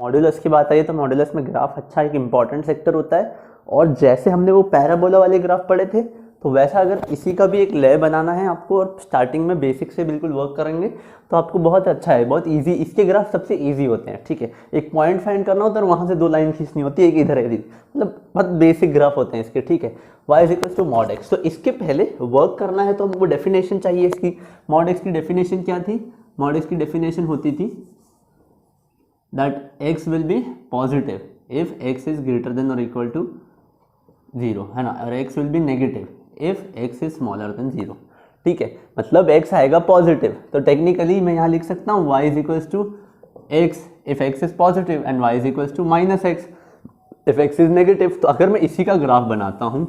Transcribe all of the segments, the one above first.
Modulus की बात आई तो मॉड्यूलस में ग्राफ अच्छा एक इंपॉर्टेंट सेक्टर होता है, और जैसे हमने वो पैराबोला वाले ग्राफ पढ़े थे तो वैसा अगर इसी का भी एक ले बनाना है आपको और स्टार्टिंग में बेसिक से बिल्कुल वर्क करेंगे तो आपको बहुत अच्छा है, बहुत इजी। इसके ग्राफ सबसे इजी होते हैं, ठीक है। एक पॉइंट फाइंड करना होता है और वहाँ से 2 लाइन खींचनी होती है, एक इधर है, मतलब बहुत बेसिक ग्राफ होते हैं इसके, ठीक है। y is equal to mod x. तो इसके पहले वर्क करना है तो हमको डेफिनेशन चाहिए इसकी। मॉड एक्स की डेफिनेशन क्या थी? मॉड एक्स की डेफिनेशन होती थी that x will be positive if x is greater than और इक्वल टू 0, है ना, और x will be negative if x is smaller than 0, ठीक है। मतलब x आएगा पॉजिटिव, तो टेक्निकली मैं यहाँ लिख सकता हूँ y is equals to x if x is positive and y is equals to minus x if x is negative. तो अगर मैं इसी का ग्राफ बनाता हूँ,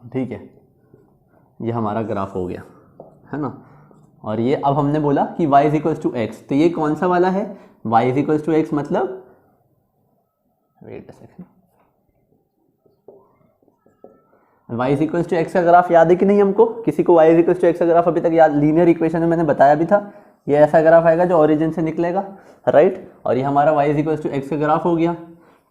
ठीक है, ये हमारा ग्राफ हो गया, है ना। और ये अब हमने बोला कि y is equals to x, तो ये कौन सा वाला है? y is equals to x, मतलब wait a second, y is equals to x का ग्राफ याद है कि नहीं हमको? किसी को y is equals to x का ग्राफ अभी तक याद? लीनियर इक्वेशन में मैंने बताया भी था, ये ऐसा ग्राफ आएगा जो ओरिजिन से निकलेगा, राइट। और ये हमारा y is equals to x का ग्राफ हो गया,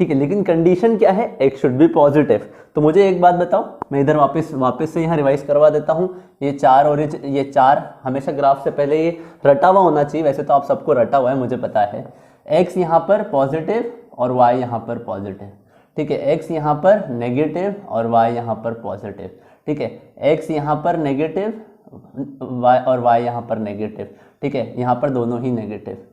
ठीक है। लेकिन कंडीशन क्या है? x should be positive. तो मुझे एक बात बताओ, मैं इधर वापस से यहाँ रिवाइज करवा देता हूँ। ये 4 ओरिजिन, ये 4 हमेशा ग्राफ से पहले ये रटा हुआ होना चाहिए, वैसे तो आप सबको रटा हुआ है मुझे पता है। x यहाँ पर पॉजिटिव और y यहाँ पर पॉजिटिव, ठीक है। x यहाँ पर नेगेटिव और y यहाँ पर पॉजिटिव, ठीक है। x यहाँ पर नेगेटिव y और y यहाँ पर नेगेटिव, ठीक है। यहाँ पर दोनों ही नेगेटिव,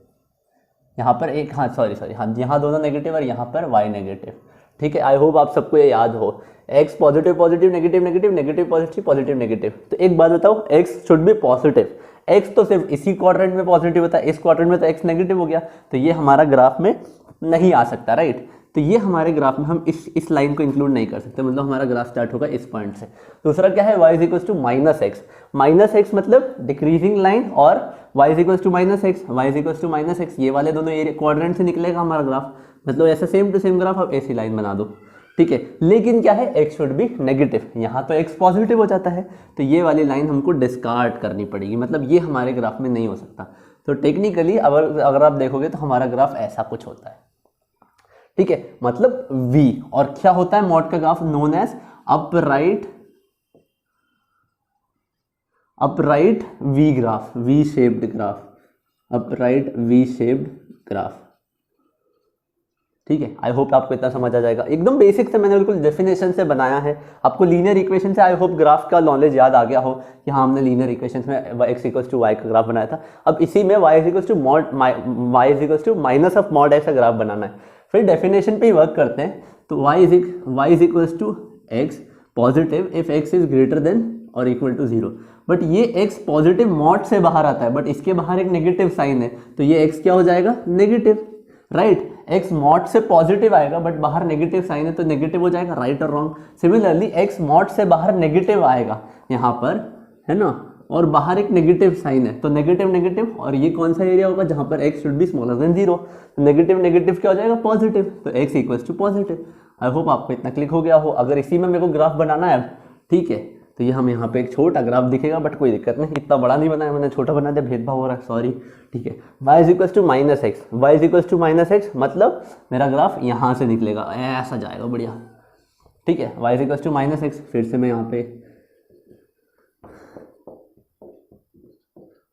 यहाँ पर एक, हाँ सॉरी हाँ, यहाँ दोनों नेगेटिव और यहाँ पर y नेगेटिव, ठीक है। आई होप आप सबको ये याद हो। x positive positive negative negative negative positive positive negative. तो एक बात बताओ, x should be positive. x तो सिर्फ इसी क्वाड्रेंट में पॉजिटिव होता है, इस क्वाड्रेंट में तो x नेगेटिव हो गया, तो ये हमारा ग्राफ में नहीं आ सकता, राइट। तो ये हमारे ग्राफ में हम इस लाइन को इंक्लूड नहीं कर सकते, मतलब हमारा ग्राफ स्टार्ट होगा इस पॉइंट से। दूसरा क्या है? y is equal to minus x. Minus x मतलब डिक्रीजिंग लाइन, और y is equal to minus x, y is equal to minus x, ये वाले दोनों एरिया क्वाड्रेंट से निकलेगा हमारा ग्राफ। मतलब ऐसा सेम टू सेम ग्राफ आप ऐसी लाइन बना दो, ठीक है। लेकिन क्या है? x शुड बी नेगेटिव, यहाँ तो x पॉजिटिव हो जाता है, तो ये वाली लाइन हमको डिस्कार्ड करनी पड़ेगी, मतलब ये हमारे ग्राफ में नहीं हो सकता। तो टेक्निकली अगर आप देखोगे तो हमारा ग्राफ ऐसा कुछ होता है, ठीक है। मतलब V, और क्या होता है मॉड का graph? Known as upright V graph, V shaped graph, upright V shaped graph, ठीक है। आई होप आपको इतना समझ आ जाएगा। एकदम बेसिक से मैंने बिल्कुल डेफिनेशन से बनाया है। आपको लीनियर इक्वेशन से आई होप ग्राफ का नॉलेज याद आ गया हो कि हाँ हमने लीनियर इक्वेशन में x इक्वल्स टू y का ग्राफ बनाया था। अब इसी में y equals to minus of mod ऐसा ग्राफ बनाना है। फिर डेफिनेशन पे ही वर्क करते हैं। तो y is equals to x positive if x is greater than और इक्वल टू 0। बट ये x पॉजिटिव मॉड से बाहर आता है, बट इसके बाहर एक नेगेटिव साइन है, तो ये x क्या हो जाएगा? Negative, right. x मॉड से पॉजिटिव आएगा बट बाहर नेगेटिव साइन है, तो नेगेटिव हो जाएगा, राइट और रॉन्ग। सिमिलरली x मॉड से बाहर नेगेटिव आएगा यहाँ पर, है ना, और बाहर एक नेगेटिव साइन है, तो नेगेटिव नेगेटिव, और ये कौन सा एरिया होगा? जहाँ पर x should be smaller than 0। Negative negative क्या हो जाएगा? पॉजिटिव, तो x equals to positive. I hope आपको इतना क्लिक हो गया हो। अगर इसी में मेरे को ग्राफ बनाना है, ठीक है, तो ये हम यहाँ पे एक छोटा ग्राफ दिखेगा, बट कोई दिक्कत नहीं, इतना बड़ा नहीं बनाया मैंने, छोटा बना दिया, भेदभाव हो रहा है, सॉरी, ठीक है। y is equals to minus x, y is equals to minus x, मतलब मेरा ग्राफ यहाँ से निकलेगा, ऐसा जाएगा, बढ़िया, ठीक है। y is equals to minus x, फिर से मैं यहाँ पे,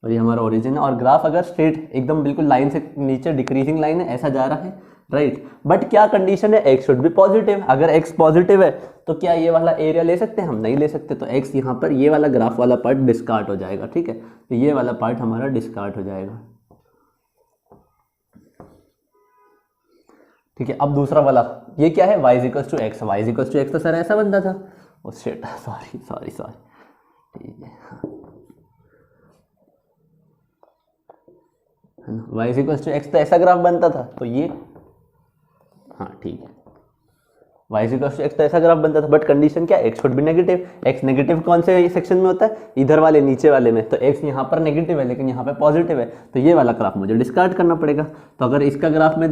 और ये हमारा ओरिजिन है, और ग्राफ अगर स्ट्रेट एकदम बिल्कुल लाइन से नीचे डिक्रीजिंग लाइन है, ऐसा जा रहा है, राइट। बट क्या कंडीशन है? x should be positive. अगर x पॉजिटिव है तो क्या ये वाला एरिया ले सकते हैं? हम नहीं ले सकते, तो x यहाँ पर ये वाला ग्राफ वाला पार्ट डिस्कार्ड हो जाएगा, ठीक है। तो ये वाला पार्ट हमारा डिस्कार्ड हो जाएगा, ठीक है। अब दूसरा वाला, ये क्या है? y is equals to x. y is equals to x तो सर ऐसा बनता था, ओ शिट, सॉरी, ठीक है, y is equals to x तो ऐसा ग्राफ बनता था, तो ये, हाँ ठीक है, y is equals to x तो ऐसा ग्राफ बनता था, बट कंडीशन क्या? x should be negative. x negative कौन से सेक्शन में होता है? इधर वाले नीचे वाले में। तो x यहाँ पर नेगेटिव है लेकिन यहाँ पे पॉजिटिव है, तो ये वाला ग्राफ मुझे डिस्कार्ड करना पड़ेगा। तो अगर इसके ग्राफ में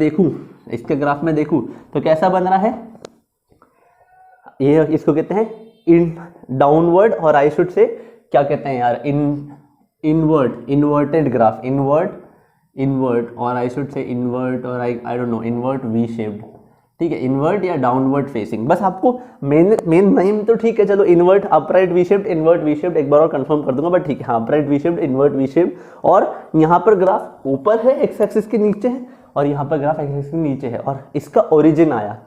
देखूँ तो कैसा बन रहा है? ये इसको कहते हैं इन डाउनवर्ड, और आई शुड से क्या कहते हैं यार, इनवर्टेड ग्राफ, इन्वर्ट, और आई शुड से इन्वर्ट, और I don't know, invert V shaped, ठीक है, इन्वर्ट या डाउनवर्ड फेसिंग, बस आपको मेन नेम तो ठीक है, चलो invert, upright V shaped, invert V shaped, एक बार और कंफर्म कर दूंगा, बट ठीक है, हाँ, upright V shaped, invert V shaped, और यहाँ पर ग्राफ ऊपर है, एक्स एक्सिस के नीचे है, और यहाँ पर ग्राफ एक्स एक्सिस के नीचे है, और इसका ओरिजिन आया,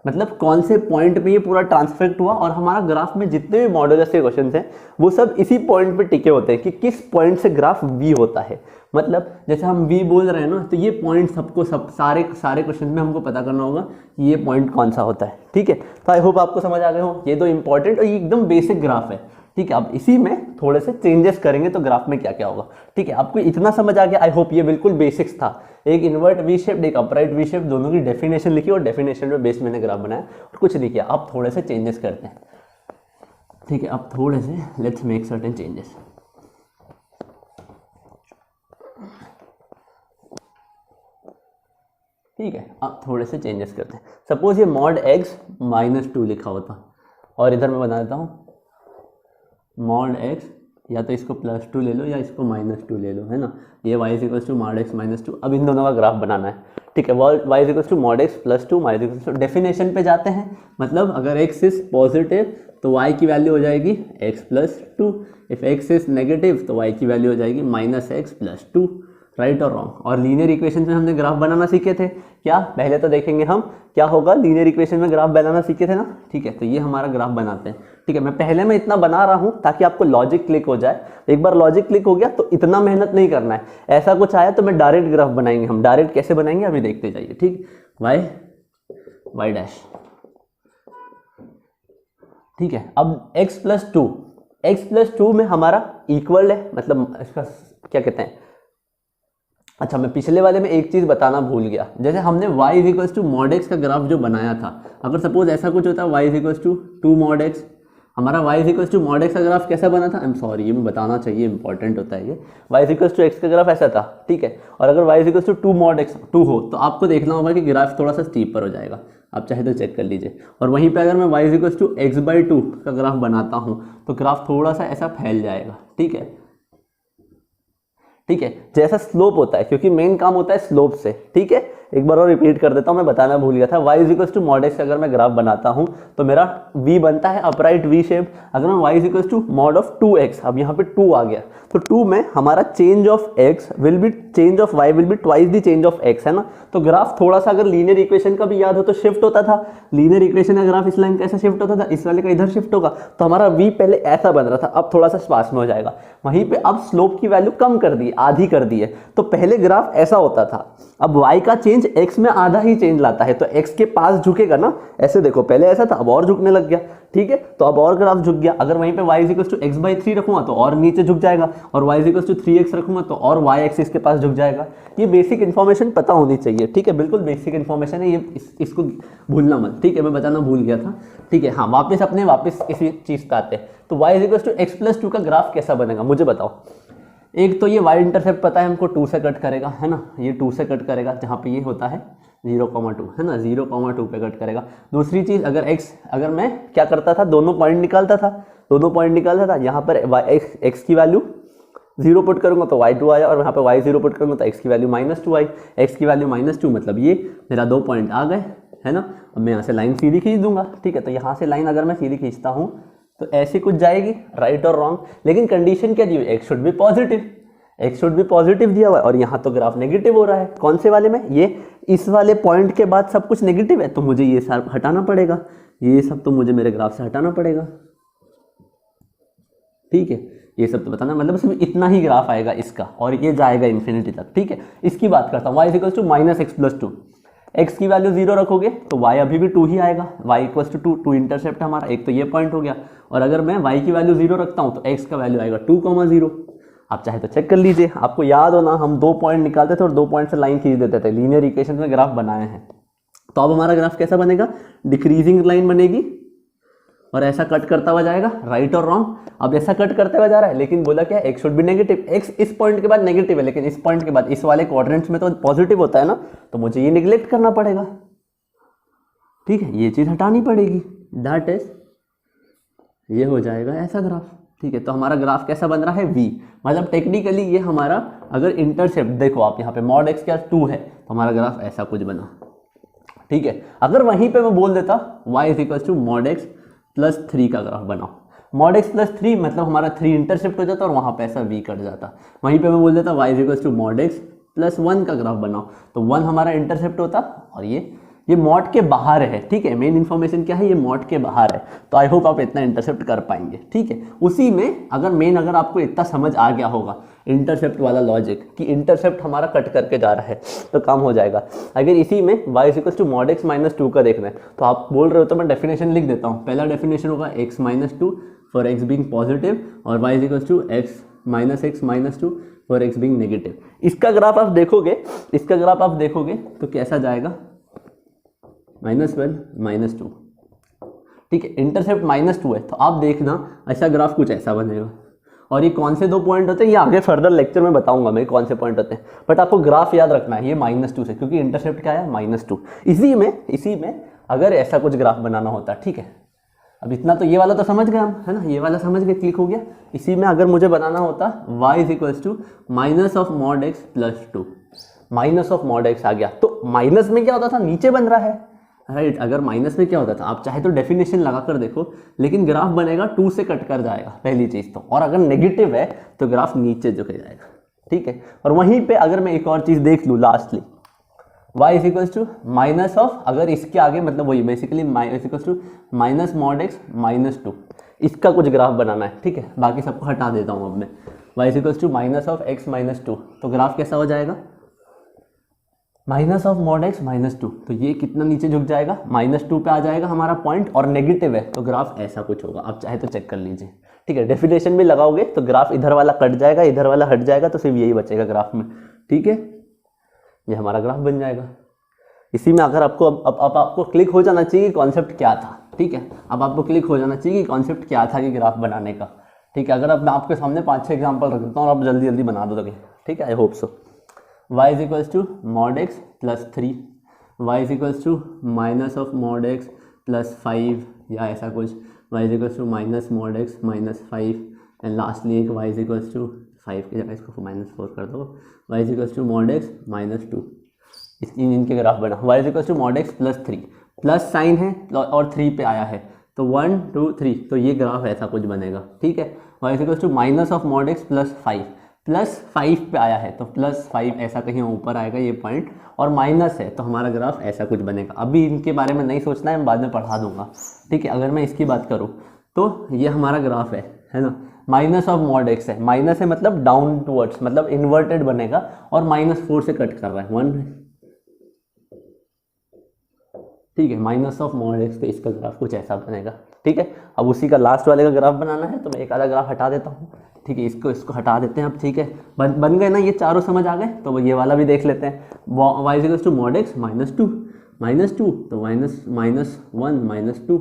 मतलब कौन से पॉइंट पे ये पूरा ट्रांसफेक्ट हुआ, और हमारा ग्राफ में जितने भी मॉड्यूलस के क्वेश्चंस हैं वो सब इसी पॉइंट पे टिके होते हैं कि किस पॉइंट से ग्राफ वी होता है। मतलब जैसे हम वी बोल रहे हैं ना, तो ये पॉइंट सबको सारे क्वेश्चन में हमको पता करना होगा कि ये पॉइंट कौन सा होता है, ठीक है। तो आई होप आपको समझ आ गए हो, ये तो इंपॉर्टेंट और ये एकदम बेसिक ग्राफ है, ठीक है। अब इसी में थोड़े से चेंजेस करेंगे तो ग्राफ में क्या क्या होगा, ठीक है। आपको इतना समझ आ गया, आई होप, ये बिल्कुल बेसिक्स था। एक इन्वर्ट वी शेप्ड, एक अपराइट वी शेप्ड, दोनों की डेफिनेशन लिखी और डेफिनेशन पे बेस मैंने ग्राफ बनाया और कुछ नहीं किया। अब थोड़े से चेंजेस करते हैं, ठीक है। अब थोड़े से लेट्स मेक सर्टेन चेंजेस, ठीक है। अब थोड़े से चेंजेस करते हैं। सपोज ये मॉड एक्स -2 लिखा होता, और इधर मैं बना देता हूँ मॉड एक्स, या तो इसको +2 ले लो या इसको -2 ले लो, है ना। ये y = मॉड एक्स -2, अब इन दोनों का ग्राफ बनाना है, ठीक है। y = mod x +2, y = definition पे जाते हैं, मतलब अगर x इज पॉजिटिव तो y की वैल्यू हो जाएगी x +2, if x is negative तो y की वैल्यू हो जाएगी -x +2, राइट और रॉन्ग। और लीनियर इक्वेशन में हमने ग्राफ बनाना सीखे थे क्या, पहले तो देखेंगे हम क्या होगा, लीनियर इक्वेशन में ग्राफ बनाना सीखे थे ना, ठीक है। तो ये हमारा ग्राफ बनाते हैं, ठीक है। मैं पहले में इतना बना रहा हूं ताकि आपको लॉजिक क्लिक हो जाए, एक बार लॉजिक क्लिक हो गया तो इतना मेहनत नहीं करना है। ऐसा कुछ आया तो मैं डायरेक्ट ग्राफ बनाएंगे, हम डायरेक्ट कैसे बनाएंगे अभी देखते जाइए, ठीक। y डैश, ठीक है। अब x + 2 में हमारा इक्वल है, मतलब इसका क्या कहते हैं, अच्छा मैं पिछले वाले में एक चीज़ बताना भूल गया, जैसे हमने y = मॉड x का ग्राफ जो बनाया था, अगर सपोज ऐसा कुछ होता y = 2 मॉड x, हमारा y = मॉड x का ग्राफ कैसा बना था, आई एम सॉरी ये मैं बताना चाहिए, इंपॉर्टेंट होता है ये, y = x का ग्राफ ऐसा था, ठीक है। और अगर y = 2 मॉड x 2 हो तो आपको देखना होगा कि ग्राफ थोड़ा सा स्टीप पर हो जाएगा, आप चाहे तो चेक कर लीजिए। और वहीं पे अगर मैं y = x/2 का ग्राफ बनाता हूँ तो ग्राफ थोड़ा सा ऐसा फैल जाएगा, ठीक है, ठीक है, जैसा स्लोप होता है, क्योंकि मेन काम होता है स्लोप से, ठीक है। एक बार और रिपीट कर देता हूं, मैं बताना भूल गया था। y = मॉड x अगर मैं ग्राफ बनाता हूं तो मेरा v बनता है अपराइट v शेप। अगर मैं y = मॉड ऑफ 2x, अब यहाँ पे 2 आ गया तो 2 में हमारा change of x will be change of y will be twice the change of x, है ना। तो ग्राफ थोड़ा सा, अगर लीनियर इक्वेशन का भी याद हो तो शिफ्ट होता था, लीनियर इक्वेशन का ग्राफ इस लाइन कैसे शिफ्ट होता था, इस वाले का इधर शिफ्ट होगा, तो हमारा v पहले ऐसा बन रहा था, अब थोड़ा सा स्पास में हो जाएगा। वहीं पे अब स्लोप की वैल्यू कम कर दी, आधी कर दी है, तो पहले ग्राफ ऐसा होता था, अब y का चेंज x में आधा ही चेंज लाता है, तो x के पास झुकेगा ना, ऐसे देखो पहले ऐसा था अब और झुकने लग गया, ठीक है। तो अब और ग्राफ झुक गया। अगर वहीं पे y = x/3 रखूंगा तो और नीचे झुक जाएगा, और y = 3x रखूंगा तो और y एक्सिस के पास झुक जाएगा। ये बेसिक इन्फॉर्मेशन पता होनी चाहिए, ठीक है, बिल्कुल बेसिक इन्फॉर्मेशन है ये, इसको भूलना मत, ठीक है, मैं बताना भूल गया था, ठीक है। हाँ, वापस इसी चीज पे आते हैं। तो y = x + 2 का ग्राफ कैसा बनेगा मुझे बताओ। एक तो ये y इंटरसेप्ट पता है हमको, 2 से कट करेगा, है ना, ये 2 से कट करेगा, जहाँ पे ये होता है 0,2, है ना, 0,2 पे कट करेगा। दूसरी चीज़, अगर मैं क्या करता था, दोनों पॉइंट निकालता था, यहाँ पर x की वैल्यू 0 पुट करूंगा तो y2 आया, और यहाँ पे y0 पुट करूंगा तो x की वैल्यू -2 आई, x की वैल्यू -2 मतलब ये मेरा 2 पॉइंट आ गए, है ना। अब मैं यहाँ से लाइन सीधी खींच दूंगा, ठीक है। तो यहाँ से लाइन अगर मैं सीधी खींचता हूँ तो ऐसी कुछ जाएगी, राइट और रॉन्ग, लेकिन कंडीशन क्या दी हुई, x शुड बी पॉजिटिव दिया हुआ है, और यहाँ तो ग्राफ नेगेटिव हो रहा है। कौन से वाले में, ये इस वाले पॉइंट के बाद सब कुछ नेगेटिव है, तो मुझे ये सब हटाना पड़ेगा, ये सब तो मुझे मेरे ग्राफ से हटाना पड़ेगा, ठीक है। ये सब तो बताना, मतलब सिर्फ इतना ही ग्राफ आएगा इसका, और ये जाएगा इन्फिनिटी तक, ठीक है। इसकी बात करता हूँ, y = -x + 2, x की वैल्यू 0 रखोगे तो y अभी भी 2 ही आएगा, y = 2 इंटरसेप्ट हमारा, एक तो ये पॉइंट हो गया। और अगर मैं y की वैल्यू 0 रखता हूँ तो x का वैल्यू आएगा 2,0। आप चाहे तो चेक कर लीजिए, आपको याद हो ना, हम 2 पॉइंट निकालते थे और 2 पॉइंट से लाइन खींच देते थे, लीनियर इक्वेशन में ग्राफ बनाए हैं। तो अब हमारा ग्राफ कैसा बनेगा, डिक्रीजिंग लाइन बनेगी और ऐसा कट करता हुआ जाएगा, राइट और रॉन्ग। अब ऐसा कट करते हुआ जा रहा है, लेकिन बोला क्या, x should be negative, x इस पॉइंट के बाद नेगेटिव है, लेकिन इस पॉइंट के बाद इस वाले क्वाड्रेंट्स में तो पॉजिटिव होता है ना, तो मुझे ये निगलेक्ट करना पड़ेगा, ठीक है, ये चीज हटानी पड़ेगी, दैट इज ये हो जाएगा ऐसा ग्राफ, ठीक है। तो हमारा ग्राफ कैसा बन रहा है, v, मतलब टेक्निकली ये हमारा अगर इंटरसेप्ट देखो आप यहाँ पे मॉड एक्स क्या 2 है तो हमारा ग्राफ ऐसा कुछ बना, ठीक है। अगर वहीं पे मैं बोल देता y is equal to mod x plus 3 का ग्राफ बनाओ, मॉड एक्स प्लस 3 मतलब हमारा 3 इंटरसेप्ट हो जाता और वहाँ पे ऐसा v कट जाता। वहीं पे मैं बोल देता y is equal to mod x plus 1 का ग्राफ बनाओ, तो 1 हमारा इंटरसेप्ट होता और ये मॉड के बाहर है, ठीक है। मेन इन्फॉर्मेशन क्या है, ये मॉड के बाहर है, तो आई होप आप इतना इंटरसेप्ट कर पाएंगे, ठीक है। उसी में अगर आपको इतना समझ आ गया होगा इंटरसेप्ट वाला लॉजिक कि इंटरसेप्ट हमारा कट करके जा रहा है तो काम हो जाएगा। अगर इसी में y is equal to mod x minus 2 का देखना है तो आप बोल रहे हो तो मैं डेफिनेशन लिख देता हूँ। पहला डेफिनेशन होगा x minus 2 for x being positive और y is equal to x minus 2 for x being negative. इसका ग्राफ आप देखोगे तो कैसा जाएगा, -1 -2, ठीक है। इंटरसेप्ट -2 है तो आप देखना ऐसा ग्राफ कुछ ऐसा बनेगा। और ये कौन से 2 पॉइंट होते हैं, ये आगे फर्दर लेक्चर में बताऊंगा मैं कौन से पॉइंट होते हैं, बट आपको ग्राफ याद रखना है ये -2 से, क्योंकि इंटरसेप्ट क्या है -2। इसी में अगर ऐसा कुछ ग्राफ बनाना होता, ठीक है। अब इतना तो ये वाला तो समझ गए हम, है ना, ये वाला समझ गए, क्लिक हो गया। इसी में अगर मुझे बनाना होता y is equal to minus of mod x plus 2, minus of mod x आ गया तो माइनस में क्या होता था, नीचे बन रहा है, राइट। अगर माइनस में क्या होता था, आप चाहे तो डेफिनेशन लगा कर देखो, लेकिन ग्राफ बनेगा 2 से कट कर जाएगा पहली चीज तो, और अगर नेगेटिव है तो ग्राफ नीचे झुक जाएगा, ठीक है। और वहीं पे अगर मैं एक और चीज देख लूँ lastly, y is equal to minus of, अगर इसके आगे मतलब वही basically is equal to minus mod x minus 2, इसका कुछ ग्राफ बनाना है, ठीक है। बाकी सबको हटा देता हूँ अब मैं। y is equal to minus of x minus 2 तो ग्राफ कैसा हो जाएगा, minus of mod x minus 2, तो ये कितना नीचे झुक जाएगा, -2 पे आ जाएगा हमारा पॉइंट, और नेगेटिव है तो ग्राफ ऐसा कुछ होगा। आप चाहे तो चेक कर लीजिए, ठीक है। डेफिनेशन भी लगाओगे तो ग्राफ इधर वाला कट जाएगा, इधर वाला हट जाएगा, तो सिर्फ यही बचेगा ग्राफ में, ठीक है। ये हमारा ग्राफ बन जाएगा। इसी में अगर आपको अब आपको क्लिक हो जाना चाहिए कॉन्सेप्ट क्या था, ठीक है। अब आपको क्लिक हो जाना चाहिए कि कॉन्सेप्ट क्या था कि ग्राफ बनाने का, ठीक है। अगर अब मैं आपके सामने 5-6 एग्जाम्पल रख देता हूँ और आप जल्दी जल्दी बना दोगे, ठीक है, I hope so. y is equals to mod x plus 3, y is equals to minus of mod x plus 5 या ऐसा कुछ, y is equals to minus mod x minus 5, and lastly एक y इज इक्वल्स टू 5 की जगह इसको -4 कर दो, y is equals to mod x minus 2। इनके ग्राफ बना, y is equals to mod x plus 3, plus sign है और 3 पे आया है तो 1 2 3, तो ये ग्राफ ऐसा कुछ बनेगा, ठीक है। y is equals to minus of mod x plus 5, plus 5 पे आया है तो प्लस 5 ऐसा कहीं ऊपर आएगा ये पॉइंट, और माइनस है तो हमारा ग्राफ ऐसा कुछ बनेगा। अभी इनके बारे में नहीं सोचना है, मैं बाद में पढ़ा दूंगा, ठीक है। अगर मैं इसकी बात करूँ तो ये हमारा ग्राफ है ना, माइनस ऑफ मॉड एक्स है, माइनस है मतलब डाउन टूवर्ड्स, मतलब इन्वर्टेड बनेगा, और -4 से कट कर रहा है 1, ठीक है। माइनस ऑफ मॉड एक्स, तो इसका ग्राफ कुछ ऐसा बनेगा, ठीक है। अब उसी का लास्ट वाले का ग्राफ बनाना है तो मैं एक आधा ग्राफ हटा देता हूँ, ठीक है। इसको हटा देते हैं अब, ठीक है। बन गए ना ये चारों, समझ आ गए, तो ये वाला भी देख लेते हैं। y is equal to mod x minus 2 तो -1 -2,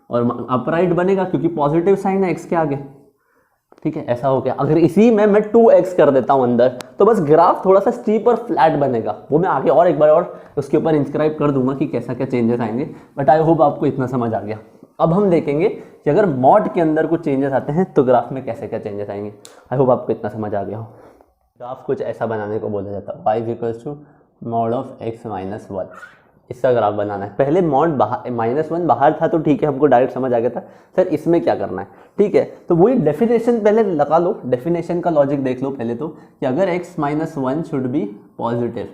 और अपराइट बनेगा क्योंकि पॉजिटिव साइन है x के आगे, ठीक है। ऐसा हो गया। अगर इसी में मैं 2x कर देता हूं अंदर तो बस ग्राफ थोड़ा सा स्टीप और फ्लैट बनेगा, वो मैं आगे और एक बार और उसके ऊपर इंस्क्राइब कर दूंगा कि कैसा क्या चेंजेस आएंगे, बट आई होप आपको इतना समझ आ गया। अब हम देखेंगे कि अगर मॉड के अंदर कुछ चेंजेस आते हैं तो ग्राफ में कैसे क्या चेंजेस आएंगे। आई होप आपको इतना समझ आ गया हो। ग्राफ कुछ ऐसा बनाने को बोला जाता है, y is equal to mod of x minus 1, इसका ग्राफ बनाना है। पहले मॉड -1 बाहर था तो ठीक है, हमको डायरेक्ट समझ आ गया था सर इसमें क्या करना है, ठीक है। तो वही डेफिनेशन पहले लगा लो, डेफिनेशन का लॉजिक देख लो पहले तो, कि अगर x minus 1 should be positive,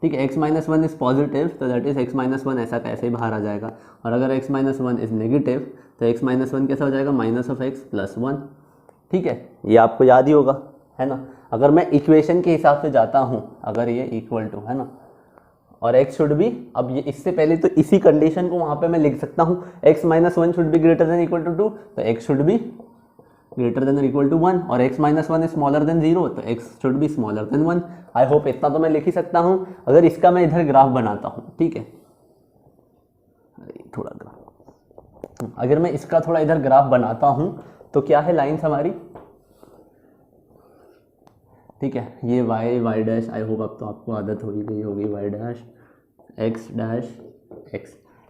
ठीक है, x माइनस 1 इज पॉजिटिव तो दैट इज x माइनस 1 ऐसा कैसे ही बाहर आ जाएगा, और अगर x माइनस 1 इज नेगेटिव तो x माइनस 1 कैसा हो जाएगा, माइनस ऑफ x प्लस 1, ठीक है। ये आपको याद ही होगा, है ना। अगर मैं इक्वेशन के हिसाब से जाता हूँ, अगर ये इक्वल टू है ना, और x शुड बी, अब ये इससे पहले तो इसी कंडीशन को वहाँ पे मैं लिख सकता हूँ, x minus 1 should be greater than equal to 2, तो x should be greater than equal to 1, और x माइनस 1 स्मॉलर देन 0 तो x should be smaller then 1। I hope इतना तो मैं लिख ही सकता हूँ। अगर इसका मैं इधर ग्राफ बनाता हूँ, ठीक है, थोड़ा ग्राफ, अगर मैं इसका थोड़ा इधर ग्राफ बनाता हूँ तो क्या है लाइन्स हमारी, ठीक है, ये y डैश, आई होप अब तो आपको आदत हो ही गई होगी, y डैश x,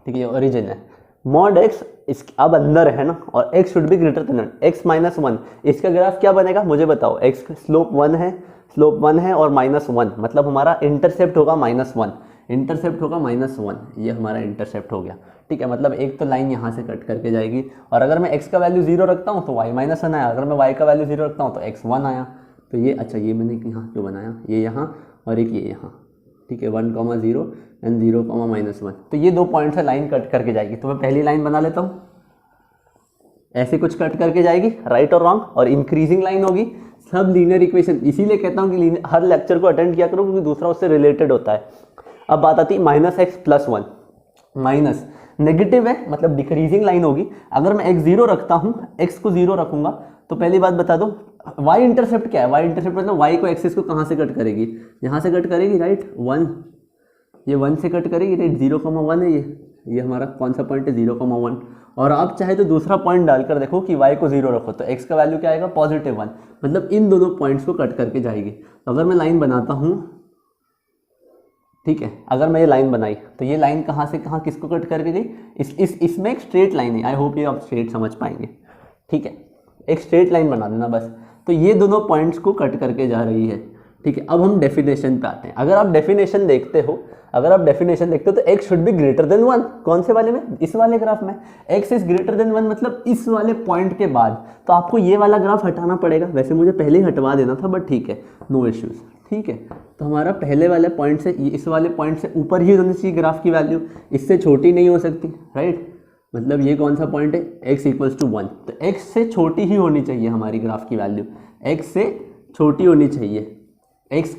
ठीक है, ये ओरिजिन है। मॉड x इस अब अंदर है ना, और x should be greater then x minus 1, इसका ग्राफ क्या बनेगा मुझे बताओ। x का स्लोप 1 है, स्लोप 1 है और -1, मतलब हमारा इंटरसेप्ट होगा -1, इंटरसेप्ट होगा -1, ये हमारा इंटरसेप्ट हो गया। ठीक है, मतलब एक तो लाइन यहाँ से कट करके जाएगी, और अगर मैं x का वैल्यू 0 रखता हूँ तो y -1 आया, अगर मैं y का वैल्यू 0 रखता हूँ तो x 1 आया। तो ये अच्छा, ये मैंने यहाँ क्यों बनाया, ये यहाँ और एक ये यहाँ। ठीक है, 1,0 एंड 0,-1, तो ये 2 पॉइंट से लाइन कट करके जाएगी। तो मैं पहली लाइन बना लेता हूँ, ऐसे कुछ कट करके जाएगी, राइट और रॉन्ग, और इंक्रीजिंग लाइन होगी। सब लीनियर इक्वेशन, इसीलिए कहता हूँ कि हर लेक्चर को अटेंड किया करो, क्योंकि दूसरा उससे रिलेटेड होता है। अब बात आती है -x+1, माइनस नेगेटिव है मतलब डिक्रीजिंग लाइन होगी। अगर मैं x 0 रखता हूँ, x को 0 रखूंगा, तो पहली बात बता दो y इंटरसेप्ट क्या है। y इंटरसेप्ट मतलब y को एक्सिस को कहाँ से कट करेगी, यहाँ से कट करेगी, राइट 1, ये 1 से कट करेगी, राइट 0,1 है ये हमारा कौन सा पॉइंट है, 0,1। और आप चाहे तो दूसरा पॉइंट डालकर देखो कि y को 0 रखो तो x का वैल्यू क्या आएगा, +1, मतलब इन दोनों पॉइंट्स को कट करके जाएगी। तो अगर मैं लाइन बनाता हूँ, ठीक है, अगर मैं ये लाइन बनाई तो ये लाइन कहाँ से कहाँ किसको कट करके गई, इसमें एक स्ट्रेट लाइन है। आई होप ये आप स्ट्रेट समझ पाएंगे। ठीक है, एक स्ट्रेट लाइन बना देना बस। तो ये दोनों पॉइंट्स को कट करके जा रही है। ठीक है, अब हम डेफिनेशन पे आते हैं। अगर आप डेफिनेशन देखते हो तो x should be greater then 1। कौन से वाले में, इस वाले ग्राफ में x इज ग्रेटर देन 1, मतलब इस वाले पॉइंट के बाद। तो आपको ये वाला ग्राफ हटाना पड़ेगा, वैसे मुझे पहले ही हटवा देना था, बट ठीक है, नो इश्यूज। ठीक है, तो हमारा पहले वाले पॉइंट से इस वाले पॉइंट से ऊपर ही होनी चाहिए ग्राफ की वैल्यू, इससे छोटी नहीं हो सकती, राइट। मतलब ये कौन सा पॉइंट है, x = 1, तो x से छोटी ही होनी चाहिए हमारी ग्राफ की वैल्यू, x से छोटी होनी चाहिए, x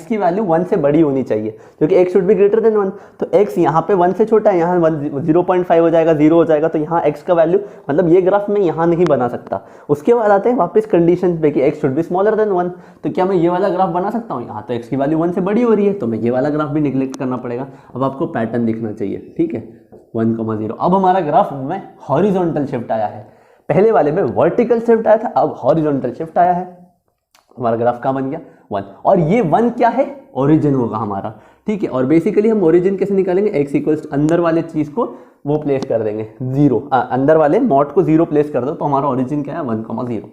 की वैल्यू 1 से बड़ी होनी चाहिए, क्योंकि x should be greater then 1। तो x यहाँ पे 1 से छोटा है, यहाँ 0.5 हो जाएगा, 0 हो जाएगा, तो यहाँ x का वैल्यू, मतलब ये ग्राफ मैं यहाँ नहीं बना सकता। उसके बाद आते हैं वापस कंडीशन पे कि x should be smaller then 1। तो क्या मैं ये वाला ग्राफ बना सकता हूँ, यहाँ तो x की वैल्यू 1 से बड़ी हो रही है, तो मैं ये वाला ग्राफ भी निगलेक्ट करना पड़ेगा। अब आपको पैटर्न दिखना चाहिए, ठीक है, 1,0। अब हमारा ग्राफ में हॉरिजॉन्टल शिफ्ट आया है, पहले वाले में वर्टिकल शिफ्ट आया था, अब हॉरिजॉन्टल शिफ्ट आया है। हमारा ग्राफ का बन गया 1, और ये 1 क्या है, ओरिजिन होगा हमारा। ठीक है, और बेसिकली हम ओरिजिन कैसे निकालेंगे, x अंदर वाले चीज को वो प्लेस कर देंगे 0, अंदर वाले मॉड को 0 प्लेस कर दो, तो हमारा ओरिजिन क्या है, 1,0।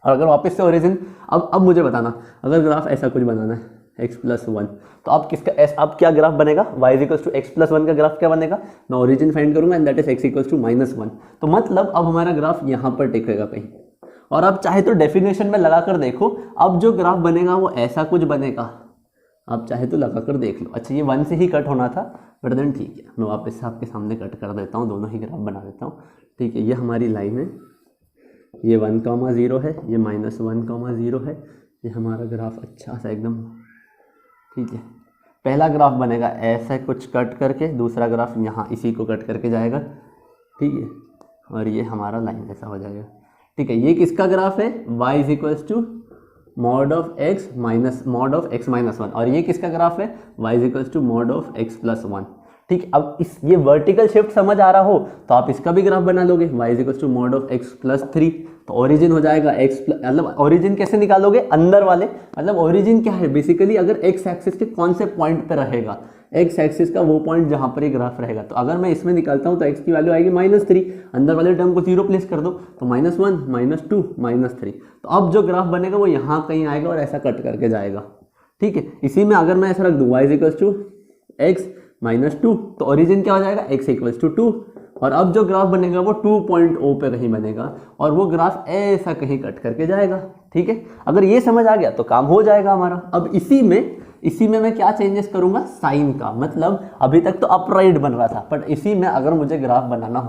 और अगर वापस से ओरिजिन, अब मुझे बताना, अगर ग्राफ ऐसा कुछ बनाना है x+1, तो अब किसका अब क्या ग्राफ बनेगा, y = x+1 का ग्राफ क्या बनेगा, मैं ओरिजिन फाइंड करूंगा, एंड दैट इज x = -1। तो मतलब अब हमारा ग्राफ यहाँ पर टिकेगा कहीं। और अब चाहे तो डेफिनेशन में लगा कर देखो, अब जो ग्राफ बनेगा वो ऐसा कुछ बनेगा, आप चाहे तो लगा कर देख लो। अच्छा, ये 1 से ही कट होना था, बट देन ठीक है, मैं वापस से आपके सामने कट कर देता हूँ, दोनों ही ग्राफ बना देता हूँ। ठीक है, ये हमारी लाइन है, ये 1,0 है, ये -1,0 है, ये हमारा ग्राफ अच्छा सा एकदम। ठीक है, पहला ग्राफ बनेगा ऐसा कुछ कट करके, दूसरा ग्राफ यहाँ इसी को कट करके जाएगा। ठीक है, और ये हमारा लाइन ऐसा हो जाएगा। ठीक है, ये किसका ग्राफ है, y = mod of x - 1, और ये किसका ग्राफ है, y = mod of x+1। ठीक, अब ये वर्टिकल शिफ्ट समझ आ रहा हो तो आप इसका भी ग्राफ बना लोगे, y = mod of x+3, तो ओरिजिन हो जाएगा मतलब ओरिजिन कैसे निकालोगे, अंदर वाले, मतलब ओरिजिन क्या है बेसिकली, अगर x एक्सिस के कौन से पॉइंट पे रहेगा, x एक्सिस का वो पॉइंट जहां पर ये ग्राफ रहेगा। तो अगर मैं इसमें निकालता हूं तो x की वैल्यू आएगी -3, अंदर वाले टर्म को 0 प्लेस कर दो, तो -1 -2 -3। तो अब जो ग्राफ बनेगा वो यहाँ कहीं आएगा और ऐसा कट करके जाएगा। ठीक है, इसी में अगर मैं ऐसा रख दूँ y = x -2, तो ओरिजिन क्या हो जाएगा, x = 2, और अब जो ग्राफ बनेगा वो 2.0 पे कहीं बनेगा, और वो ग्राफ ऐसा कहीं कट करके जाएगा। ठीक है, अगर ये समझ आ गया तो काम हो जाएगा हमारा। अब इसी में मैं क्या चेंजेस करूंगा, साइन का, मतलब अभी तक तो अपराइट बन रहा था, बट इसी में अगर मुझे ग्राफ बनाना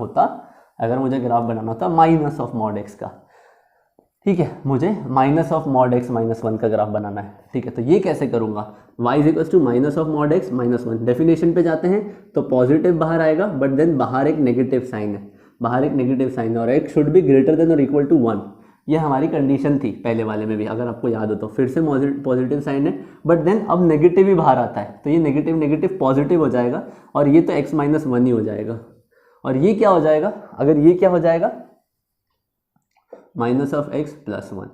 होता माइनस ऑफ मॉड x का, ठीक है, मुझे माइनस ऑफ मॉड x -1 का ग्राफ बनाना है। ठीक है, तो ये कैसे करूंगा, y = minus of mod x -1। Definition पे जाते हैं तो पॉजिटिव बाहर आएगा, बट देन बाहर एक नेगेटिव साइन है, और x should be greater than और इक्वल टू 1। ये हमारी कंडीशन थी पहले वाले में भी, अगर आपको याद हो तो। फिर से पॉजिटिव साइन है, बट देन अब नेगेटिव ही बाहर आता है, तो ये नेगेटिव पॉजिटिव हो जाएगा, और ये तो x -1 ही हो जाएगा। और ये क्या हो जाएगा, अगर ये क्या हो जाएगा, -x+1।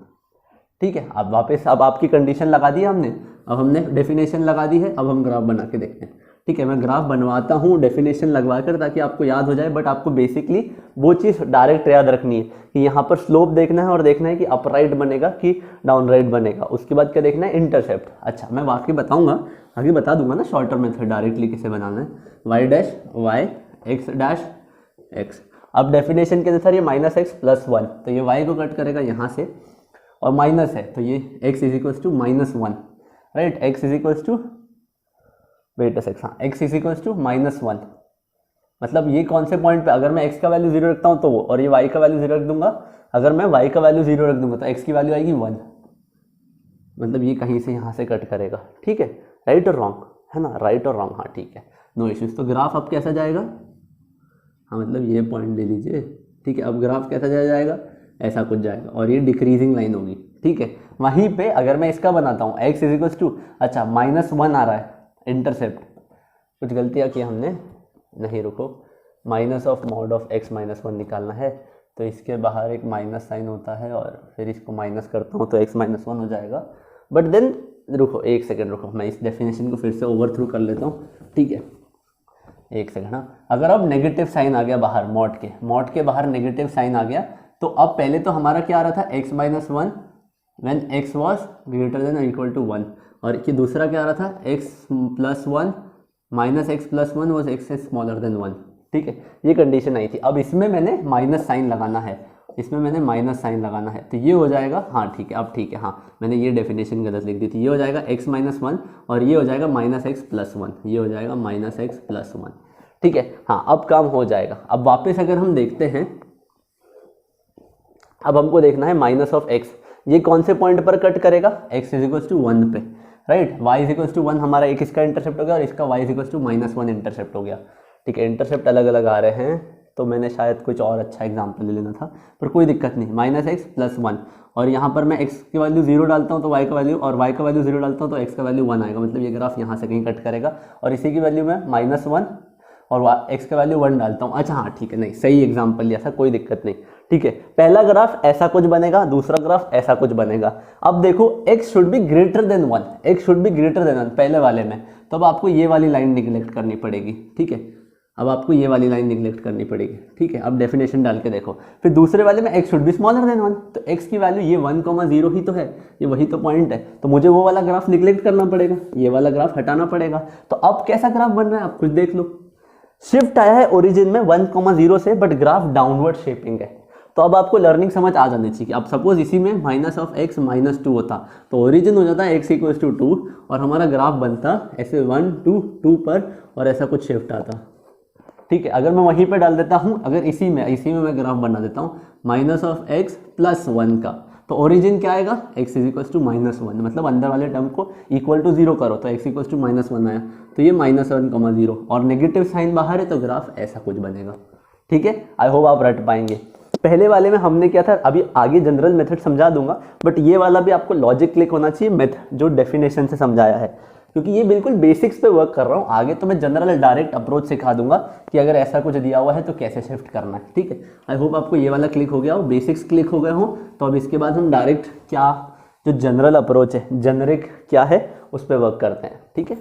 ठीक है, अब वापस अब आपकी कंडीशन लगा दी हमने, अब हमने डेफिनेशन लगा दी है, अब हम ग्राफ बना के देखते हैं। ठीक है, मैं ग्राफ बनवाता हूँ डेफिनेशन लगवा कर ताकि आपको याद हो जाए, बट आपको बेसिकली वो चीज़ डायरेक्ट याद रखनी है कि यहाँ पर स्लोप देखना है और देखना है कि अपराइट बनेगा कि डाउन राइट बनेगा। उसके बाद क्या देखना है, इंटरसेप्ट। अच्छा, मैं वाकई बताऊँगा, आगे बता दूंगा ना शॉर्टर मेथड डायरेक्टली कैसे बनाना है। Y dash y x dash x. अब डेफिनेशन के अनुसार ये माइनस एक्स प्लस वन, तो ये वाई को कट करेगा यहाँ से और माइनस है तो ये x is equals to minus one, right. x is equals to wait a second, हाँ x is equals to minus one. मतलब ये कौन से पॉइंट पे, अगर मैं x का वैल्यू जीरो रखता हूँ तो वो, और ये y का वैल्यू जीरो रख दूंगा, अगर मैं y का वैल्यू जीरो रख दूंगा तो x की वैल्यू आएगी वन। मतलब ये कहीं से यहाँ से कट करेगा, ठीक है। राइट और रॉन्ग है ना, राइट और रॉन्ग, हाँ ठीक है, नो इश्यूज। तो ग्राफ अब कैसा जाएगा, हाँ मतलब ये पॉइंट ले लीजिए, ठीक है। अब ग्राफ कैसा जाएगा, ऐसा कुछ जाएगा और ये डिक्रीजिंग लाइन होगी, ठीक है। वहीं पे अगर मैं इसका बनाता हूँ x इज इक्वल्स टू, अच्छा माइनस वन आ रहा है इंटरसेप्ट, कुछ गलतियाँ की हमने, नहीं रुको, minus of mod of x minus one निकालना है, तो इसके बाहर एक माइनस साइन होता है और फिर इसको माइनस करता हूँ तो x माइनस वन हो जाएगा। बट देन रुको, एक सेकेंड रुको, मैं इस डेफिनेशन को फिर से ओवर थ्रू कर लेता हूँ, ठीक है, एक सेकेंड। हाँ, अगर अब नेगेटिव साइन आ गया बाहर, मॉड के बाहर नेगेटिव साइन आ गया, तो अब पहले तो हमारा क्या आ रहा था, x minus one when x was greater than और इक्वल टू वन, और कि दूसरा क्या आ रहा था, x plus one minus x plus one was x smaller than one, ठीक है, ये कंडीशन आई थी। अब इसमें मैंने माइनस साइन लगाना है, इसमें मैंने माइनस साइन लगाना है, तो ये हो जाएगा, हाँ ठीक है, अब ठीक है, हाँ मैंने ये डेफिनेशन गलत लिख दी थी, ये हो जाएगा x माइनस वन और ये हो जाएगा माइनस एक्स प्लस वन, ये हो जाएगा माइनस एक्स प्लस वन, ठीक है। हाँ अब काम हो जाएगा। अब वापस अगर हम देखते हैं, अब हमको देखना है माइनस ऑफ एक्स, ये कौन से पॉइंट पर कट करेगा, x is equals to one पे, right. y is equals to one, हमारा एक इसका इंटरसेप्ट हो गया और इसका y is equals to minus one intercept हो गया, ठीक है। इंटरसेप्ट अलग अलग आ रहे हैं तो मैंने शायद कुछ और अच्छा एग्जाम्पल ले लेना था, पर कोई दिक्कत नहीं। माइनस एक्स प्लस वन, और यहाँ पर मैं x की वैल्यू जीरो डालता हूँ तो y का वैल्यू, और y का वैल्यू जीरो डालता हूँ तो x का वैल्यू वन आएगा, मतलब ये ग्राफ यहाँ से कहीं कट करेगा, और इसी की वैल्यू मैं माइनस वन और x का वैल्यू वन डालता हूँ। अच्छा हाँ ठीक है, नहीं सही एग्जाम्पल लिया था, कोई दिक्कत नहीं, ठीक है। पहला ग्राफ ऐसा कुछ बनेगा, दूसरा ग्राफ ऐसा कुछ बनेगा। अब देखो x should be greater then one, x should be greater then one पहले वाले में, तो अब आपको ये वाली लाइन निगलेक्ट करनी पड़ेगी, ठीक है। अब आपको ये वाली लाइन निगलेक्ट करनी पड़ेगी, ठीक है। अब डेफिनेशन डाल के देखो, फिर दूसरे वाले में x should be smaller then one, तो x की वैल्यू ये 1,0 ही तो है, ये वही तो पॉइंट है, तो मुझे वो वाला ग्राफ निगलेक्ट करना पड़ेगा, ये वाला ग्राफ हटाना पड़ेगा। तो अब कैसा ग्राफ बन रहा है आप खुद देख लो, शिफ्ट आया है ओरिजिन में 1,0 से, बट ग्राफ डाउनवर्ड शेपिंग है। तो अब आपको लर्निंग समझ आ जानी चाहिए। अब सपोज इसी में minus of x minus two होता तो ओरिजिन हो जाता एक्स इक्वल्स टू टू और हमारा ग्राफ बनता ऐसे 1 2 2 पर और ऐसा कुछ शिफ्ट आता, ठीक है। अगर मैं वहीं पे डाल देता हूँ, अगर इसी में मैं ग्राफ बना देता हूँ minus of x plus one का, तो ओरिजिन क्या आएगा, x is equals to minus one, मतलब अंदर वाले टर्म को इक्वल टू जीरो करो तो x equals to minus one आया, तो ये माइनस वन कॉमा जीरो, और नेगेटिव साइन बाहर है तो ग्राफ ऐसा कुछ बनेगा, ठीक है। आई होप आप रट पाएंगे। पहले वाले में हमने क्या था, अभी आगे जनरल मेथड समझा दूंगा, बट ये वाला भी आपको लॉजिक क्लिक होना चाहिए, मेथड जो डेफिनेशन से समझाया है, क्योंकि ये बिल्कुल बेसिक्स पे वर्क कर रहा हूँ। आगे तो मैं जनरल डायरेक्ट अप्रोच सिखा दूंगा कि अगर ऐसा कुछ दिया हुआ है तो कैसे शिफ्ट करना है, ठीक है। आई होप आपको ये वाला क्लिक हो गया हो, बेसिक्स क्लिक हो गए हो। तो अब इसके बाद हम डायरेक्ट क्या जो जनरल अप्रोच है, जेनरिक क्या है, उस पर वर्क करते हैं, ठीक है।